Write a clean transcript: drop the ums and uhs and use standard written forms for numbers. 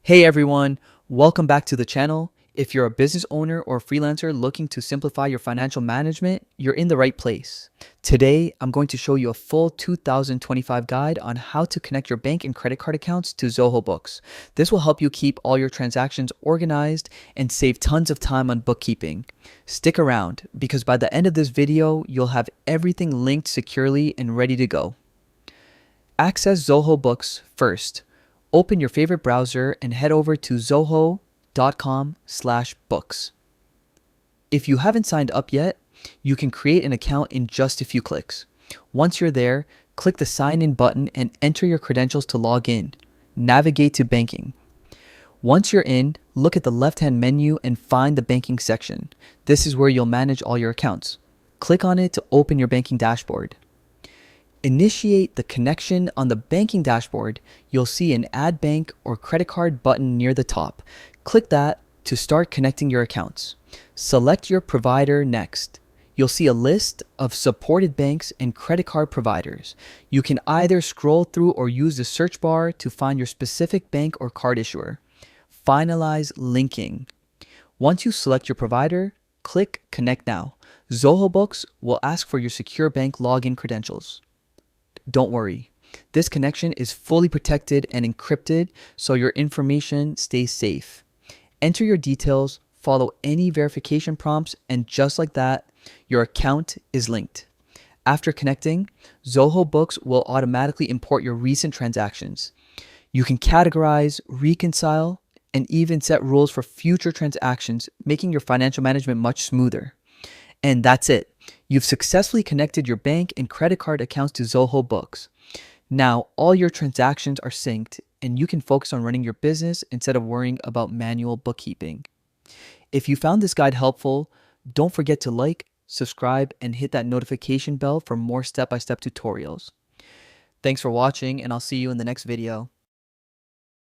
Hey everyone, welcome back to the channel. If you're a business owner or freelancer looking to simplify your financial management, you're in the right place. Today, I'm going to show you a full 2025 guide on how to connect your bank and credit card accounts to Zoho Books. This will help you keep all your transactions organized and save tons of time on bookkeeping. Stick around because by the end of this video, you'll have everything linked securely and ready to go. Access Zoho Books first. Open your favorite browser and head over to zoho.com/books. If you haven't signed up yet, you can create an account in just a few clicks. Once you're there, click the sign in button and enter your credentials to log in. Navigate to banking. Once you're in, look at the left-hand menu and find the banking section. This is where you'll manage all your accounts. Click on it to open your banking dashboard. Initiate the connection on the banking dashboard. You'll see an Add Bank or Credit Card button near the top. Click that to start connecting your accounts. Select your provider next. You'll see a list of supported banks and credit card providers. You can either scroll through or use the search bar to find your specific bank or card issuer. Finalize linking. Once you select your provider, click Connect Now. Zoho Books will ask for your secure bank login credentials. Don't worry, this connection is fully protected and encrypted so your information stays safe. Enter your details, follow any verification prompts, and just like that, your account is linked. After connecting, Zoho Books will automatically import your recent transactions. You can categorize, reconcile, and even set rules for future transactions, making your financial management much smoother. And that's it. You've successfully connected your bank and credit card accounts to Zoho Books. Now, all your transactions are synced and you can focus on running your business instead of worrying about manual bookkeeping. If you found this guide helpful, don't forget to like, subscribe, and hit that notification bell for more step-by-step tutorials. Thanks for watching, and I'll see you in the next video.